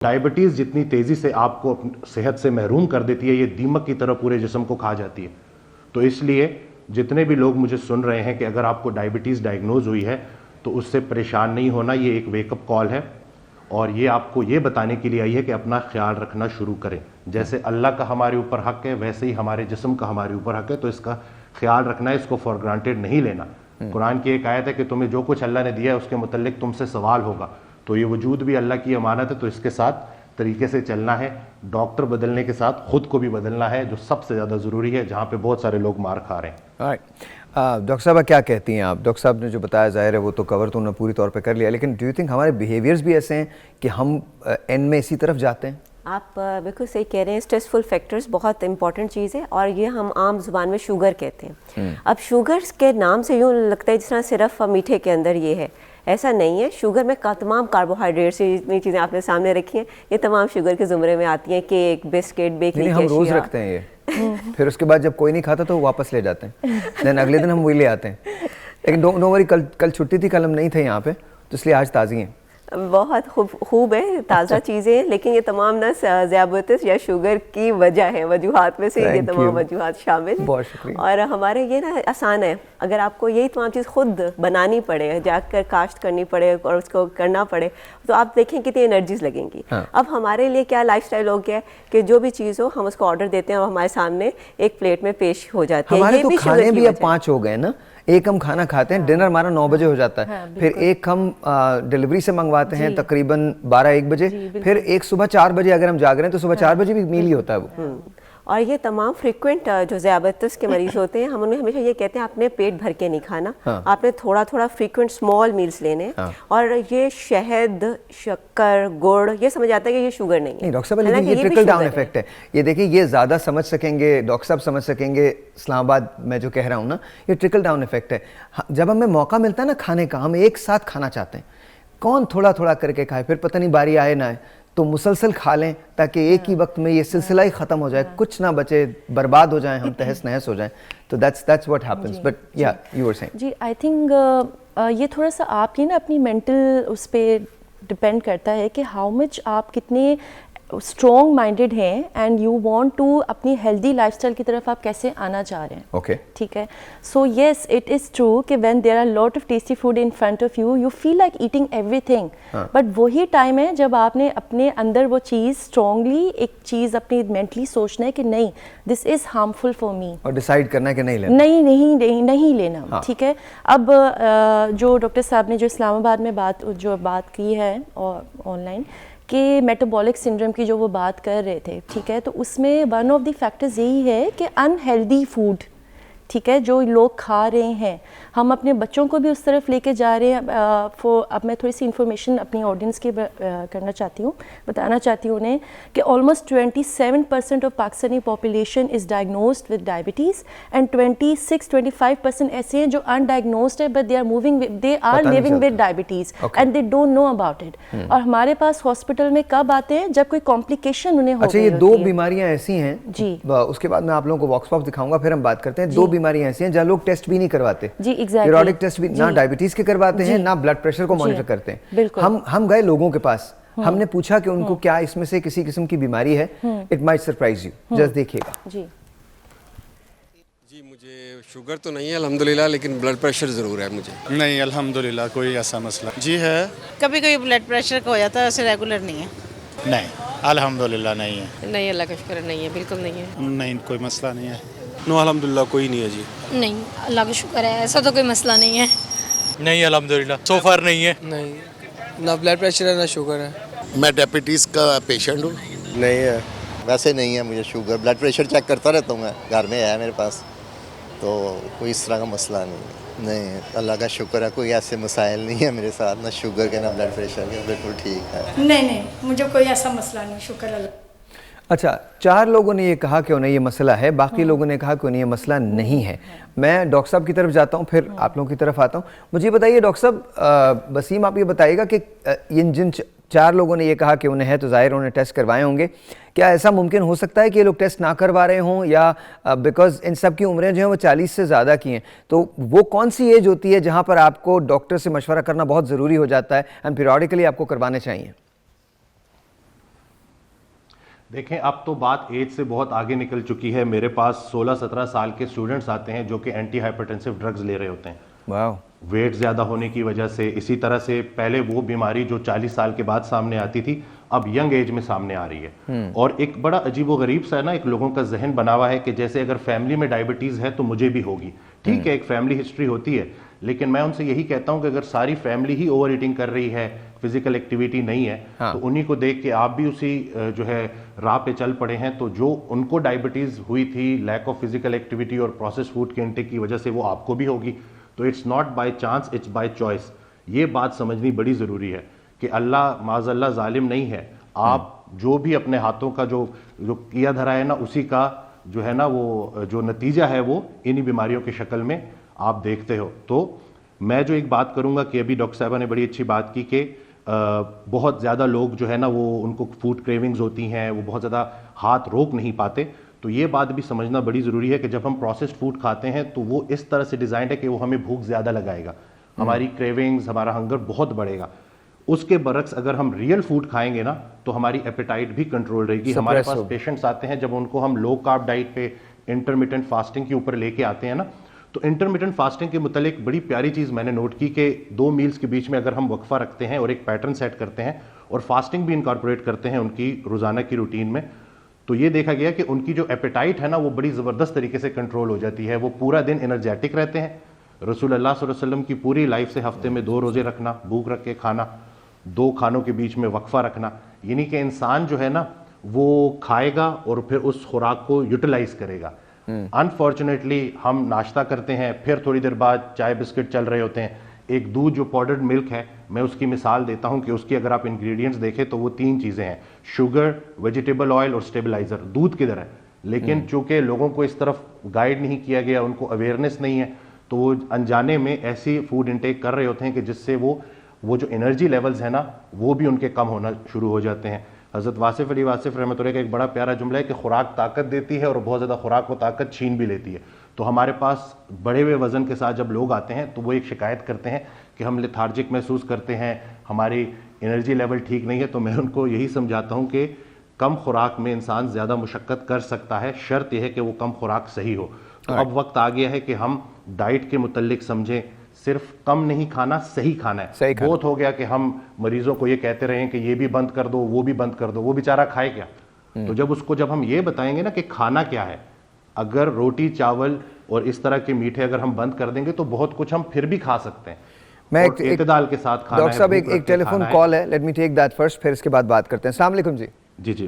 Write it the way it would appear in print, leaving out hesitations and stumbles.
Diabetes जितनी तेज़ी से आपको सेहत से महरूम कर देती है, ये दीमक की तरह पूरे जिस्म को खा जाती है। तो इसलिए जितने भी लोग मुझे सुन रहे हैं कि अगर आपको डायबिटीज़ डायग्नोज हुई है तो उससे परेशान नहीं होना, ये एक वेकअप कॉल है और ये आपको ये बताने के लिए आई है कि अपना ख्याल रखना शुरू करें। जैसे अल्लाह का हमारे ऊपर हक है, वैसे ही हमारे जिस्म का हमारे ऊपर हक है, तो इसका ख्याल रखना है, इसको फॉर ग्रांटेड नहीं लेना। कुरान की एक आयत है कि तुम्हें जो कुछ अल्लाह ने दिया है उसके मुतल्लिक तुमसे सवाल होगा। तो ये वजूद भी अल्लाह की अमानत है, तो इसके साथ तरीके से चलना है। डॉक्टर बदलने के साथ खुद को भी बदलना है, जो सबसे ज़्यादा ज़रूरी है, जहाँ पे बहुत सारे लोग मार खा रहे हैं। डॉक्टर साहब क्या कहती हैं आप? डॉक्टर साहब ने जो बताया ज़ाहिर है वो तो कवर तो उन्होंने पूरी तौर पे कर लिया, लेकिन डू यू थिंक हमारे बिहेवियर्स भी ऐसे हैं कि हम एंड में इसी तरफ जाते हैं? आप बिल्कुल सही कह रहे हैं। स्ट्रेसफुल फैक्टर्स बहुत इंपॉर्टेंट चीज़ है और ये हम आम जुबान में शुगर कहते हैं। अब शुगर्स के नाम से यूँ लगता है जिस तरह सिर्फ मीठे के अंदर ये है, ऐसा नहीं है। शुगर में तमाम कार्बोहाइड्रेट्स, जितनी चीज़ें आपने सामने रखी हैं, ये तमाम शुगर के ज़ुमरे में आती हैं। केक, बिस्किट, बेकरी की हम रोज़ रखते हैं ये फिर उसके बाद जब कोई नहीं खाता तो वापस ले जाते हैं, देन अगले दिन हम वही ले आते हैं। लेकिन नो वरी, कल छुट्टी थी, कल हम नहीं थे यहाँ पे, तो इसलिए आज ताज़ी हैं। बहुत खूब है, ताज़ा चीज़ें हैं, लेकिन ये तमाम ना ज़ियाबतीस या शुगर की वजह है, वजूहात में से ये तमाम वजूहात शामिल हैं। बहुत शुक्रिया। और हमारे ये ना आसान है, अगर आपको यही तमाम चीज़ खुद बनानी पड़े, जाकर काश्त करनी पड़े और उसको करना पड़े, तो आप देखें कितनी एनर्जीज लगेंगी। अब हमारे लिए क्या लाइफस्टाइल हो गया है कि जो भी चीज़ हो हम उसको ऑर्डर देते हैं और हमारे सामने एक प्लेट में पेश हो जाती है। हमारे तो खाने भी अब 5 हो गए ना। एक हम खाना खाते हैं, डिनर हमारा 9 बजे हो जाता है, फिर एक हम डिलीवरी से मंगवाते हैं तकरीबन 12-1 बजे, फिर एक सुबह 4 बजे अगर हम जाग रहे हैं तो सुबह 4 बजे भी मील ही होता है वो। और ये तमाम फ्रीक्वेंट जो ज़ियाबतीस के मरीज होते हैं, हम उन्हें हमेशा ये कहते हैं आपने पेट भर के नहीं खाना, आपने थोड़ा थोड़ा फ्रीक्वेंट स्मॉल मील्स लेने। और ये शहद, शक्कर, गुड़, ये समझ आता है कि ये शुगर नहीं है। डॉक्टर साहब, लेकिन ये ट्रिकल डाउन इफेक्ट है। ये देखिए, ये ज़्यादा समझ सकेंगे डॉक्टर साहब, समझ सकेंगे इस्लामाबाद में जो कह रहा हूँ ना, ये ट्रिकल डाउन इफेक्ट है। जब हमें मौका मिलता है ना खाने का, हम एक साथ खाना चाहते हैं, कौन थोड़ा थोड़ा करके खाए, फिर पता नहीं बारी आए ना आए, तो मुसलसल खा लें ताकि एक ही वक्त में ये सिलसिला ही ख़त्म हो जाए, कुछ ना बचे, बर्बाद हो जाए, हम तहस नहस हो जाए। तो दैट्स व्हाट हैपेंस। बट या यू वर सेइंग जी, आई थिंक ये थोड़ा सा आपकी ना अपनी मेंटल उस पर डिपेंड करता है कि हाउ मच आप कितने स्ट्रॉन्ग माइंडेड हैं एंड यू वांट टू अपनी हेल्दी लाइफस्टाइल की तरफ आप कैसे आना चाह रहे हैं। ओके, ठीक है। So yes, it is true कि when there are lot of tasty food in front of you, you feel like eating everything, but वही टाइम है जब आपने अपने अंदर वो चीज़ स्ट्रांगली, एक चीज़ अपनी मेंटली सोचना है कि नहीं, this is harmful for me, और डिसाइड करना है कि नहीं लेना, नहीं लेना। ठीक है। अब जो डॉक्टर साहब ने जो इस्लामाबाद में बात की है ऑनलाइन कि मेटाबॉलिक सिंड्रोम की जो वो बात कर रहे थे, ठीक है, तो उसमें वन ऑफ द फैक्टर्स यही है कि अनहेल्दी फूड, ठीक है, जो लोग खा रहे हैं, हम अपने बच्चों को भी उस तरफ लेके जा रहे हैं। अब मैं थोड़ी सी इन्फॉर्मेशन अपनी ऑडियंस की करना चाहती हूँ, बताना चाहती हूँ उन्हें कि almost 27% of Pakistani population is diagnosed with diabetes and 26-25% ऐसे हैं जो अनडायग्नोज्ड है but they are living with diabetes and they don't know about it. और हमारे पास हॉस्पिटल में कब आते हैं? जब कोई कॉम्प्लिकेशन उन्हें हो। अच्छा, ये 2 बीमारियां ऐसी हैं जी, उसके बाद मैं आप लोगों को वॉक्स पॉप दिखाऊंगा, फिर हम बात करते हैं। 2 बीमारियां ऐसी हैं जहाँ लोग टेस्ट भी नहीं करवाते जी, पीरियोडिक टेस्ट भी ना डायबिटीज के करवाते हैं, ना ब्लड प्रेशर को मॉनिटर करते हैं। हम गए लोगों के पास, हमने पूछा कि उनको क्या इसमें से किसी किस्म की बीमारी है। It might surprise you, just देखिएगा। जी, मुझे शुगर तो नहीं है अल्हम्दुलिल्लाह, लेकिन ब्लड प्रेशर ज़रूर है मुझे। नहीं अल्हम्दुलिल्लाह, कोई ऐसा मसला जी है। कभी कभी ब्लड प्रेशर का हो जाता है, वैसे रेगुलर नहीं है। नहीं अल्हम्दुलिल्लाह नहीं है। नहीं, अल्लाह का शुक्र नहीं है, बिल्कुल नहीं है। नहीं, कोई मसला नहीं है। नो अल्हम्दुलिल्लाह कोई नहीं है जी। नहीं, अल्लाह का शुक्र है, ऐसा तो कोई मसला नहीं है। नहीं अल्हम्दुलिल्लाह, सो फार नहीं है। नहीं, ना ब्लड प्रेशर है ना शुगर है। मैं डायबिटीज़ का पेशेंट हूँ। नहीं है, वैसे नहीं है मुझे शुगर। ब्लड प्रेशर चेक करता रहता हूँ मैं, घर में है मेरे पास, तो कोई इस तरह का मसला नहीं है। नहीं, अल्लाह का शुक्र है, कोई ऐसे मसाइल नहीं है मेरे साथ, ना शुगर के ना ब्लड प्रेशर के, बिल्कुल ठीक है। नहीं, मुझे कोई ऐसा मसला नहीं, शुक्र अल्लाह। अच्छा, 4 लोगों ने ये कहा कि उन्हें ये मसला है, बाकी लोगों ने कहा कि उन्हें ये मसला नहीं है। मैं डॉक्टर साहब की तरफ जाता हूँ, फिर आप लोगों की तरफ आता हूँ। मुझे बताइए डॉक्टर साहब, वसीम आप ये बताइएगा कि जिन 4 लोगों ने ये कहा कि उन्हें है, तो ज़ाहिर उन्हें टेस्ट करवाए होंगे, क्या ऐसा मुमकिन हो सकता है कि ये लोग टेस्ट ना करवा रहे हों, या बिकॉज इन सब की उम्रें जो हैं वो 40 से ज़्यादा की हैं, तो वो कौन सी एज होती है जहाँ पर आपको डॉक्टर से मशवरा करना बहुत ज़रूरी हो जाता है एंड पीरियडिकली आपको करवाने चाहिए? देखें, अब तो बात एज से बहुत आगे निकल चुकी है। मेरे पास 16-17 साल के स्टूडेंट्स आते हैं जो कि एंटी हाइपरटेंसिव ड्रग्स ले रहे होते हैं, वाह, वेट ज़्यादा होने की वजह से। इसी तरह से पहले वो बीमारी जो 40 साल के बाद सामने आती थी, अब यंग एज में सामने आ रही है। और एक बड़ा अजीब व गरीब सा ना एक लोगों का जहन बना हुआ है कि जैसे अगर फैमिली में डायबिटीज़ है तो मुझे भी होगी। ठीक है, एक फैमिली हिस्ट्री होती है, लेकिन मैं उनसे यही कहता हूं कि अगर सारी फैमिली ही ओवर ईटिंग कर रही है, फिजिकल एक्टिविटी नहीं है, तो उन्हीं को देख के आप भी उसी जो है राह पे चल पड़े हैं। तो जो उनको डायबिटीज़ हुई थी, लैक ऑफ फिजिकल एक्टिविटी और प्रोसेस फूड के इंटेक की वजह से, वो आपको भी होगी। तो it's not by chance, it's by choice. ये बात समझनी बड़ी ज़रूरी है कि अल्लाह माज़अल्लाह जालिम नहीं है। आप जो भी अपने हाथों का जो किया धरा है ना, उसी का जो है ना वो जो नतीजा है वो इन्हीं बीमारियों की शक्ल में आप देखते हो। तो मैं जो एक बात करूंगा कि अभी डॉक्टर साहबा ने बड़ी अच्छी बात की कि बहुत ज़्यादा लोग जो है ना वो उनको फूड क्रेविंग्स होती हैं, वो बहुत ज़्यादा हाथ रोक नहीं पाते। तो ये बात भी समझना बड़ी ज़रूरी है कि जब हम प्रोसेस्ड फूड खाते हैं तो वो इस तरह से डिज़ाइंड है कि वो हमें भूख ज़्यादा लगाएगा, हमारी क्रेविंग्स, हमारा हंगर बहुत बढ़ेगा। उसके बरक्स अगर हम रियल फूड खाएंगे ना तो हमारी एपेटाइट भी कंट्रोल रहेगी। हमारे पास पेशेंट्स आते हैं जब उनको हम लो कार्ब डाइट पे इंटरमिटेंट फास्टिंग के ऊपर लेके आते हैं ना, तो इंटरमिटेंट फास्टिंग के मुतालिक बड़ी प्यारी चीज़ मैंने नोट की कि 2 मील्स के बीच में अगर हम वक्फा रखते हैं और एक पैटर्न सेट करते हैं और फास्टिंग भी इनकॉर्पोरेट करते हैं उनकी रोज़ाना की रूटीन में, तो ये देखा गया कि उनकी जो एपेटाइट है ना वो बड़ी ज़बरदस्त तरीके से कंट्रोल हो जाती है। वो पूरा दिन एनर्जेटिक रहते हैं। रसूल अल्लाह सल्लल्लाहु अलैहि वसल्लम की पूरी लाइफ से हफ्ते में 2 रोज़े रखना, भूख रख के खाना, 2 खानों के बीच में वक्फा रखना, यानी कि इंसान जो है ना वो खाएगा और फिर उस खुराक को यूटिलाइज करेगा। अनफॉर्चुनेटली हम नाश्ता करते हैं, फिर थोड़ी देर बाद चाय बिस्किट चल रहे होते हैं। एक दूध जो पाउडर्ड मिल्क है, मैं उसकी मिसाल देता हूं कि उसकी अगर आप इंग्रेडिएंट्स देखें तो वो 3 चीज़ें हैं, शुगर, वेजिटेबल ऑयल और स्टेबलाइजर, दूध की तरह। लेकिन चूंकि लोगों को इस तरफ गाइड नहीं किया गया, उनको अवेयरनेस नहीं है, तो वो अनजाने में ऐसी फूड इंटेक कर रहे होते हैं कि जिससे वो जो एनर्जी लेवल्स है ना वो भी उनके कम होना शुरू हो जाते हैं। हज़रत वासिफ़ अली वासिफ़ रहमतुल्लाह का एक बड़ा प्यारा जुमला है कि खुराक ताकत देती है और बहुत ज़्यादा खुराक वो ताकत छीन भी लेती है। तो हमारे पास बढ़े हुए वज़न के साथ जब लोग आते हैं तो वो एक शिकायत करते हैं कि हम लेथार्जिक महसूस करते हैं, हमारी एनर्जी लेवल ठीक नहीं है। तो मैं उनको यही समझाता हूँ कि कम खुराक में इंसान ज़्यादा मुशक्क़त कर सकता है, शर्त यह है कि वो कम खुराक सही हो। तो अब वक्त आ गया है कि हम डाइट के मुतल्लिक समझें, सिर्फ कम नहीं खाना, सही खाना है। बहुत हो गया कि हम मरीजों को ये कहते रहे कि ये भी बंद कर दो, वो भी बंद कर दो, वो बेचारा खाए क्या। तो जब हम ये बताएंगे ना कि खाना क्या है, अगर रोटी चावल और इस तरह के मीठे अगर हम बंद कर देंगे तो बहुत कुछ हम फिर भी खा सकते हैं। मैं इत्तेदाल के साथ खाना है। डॉक्टर साहब एक टेलीफोन कॉल है, let me take that first, फिर इसके बाद बात करते हैं। अस्सलाम वालेकुम जी। जी।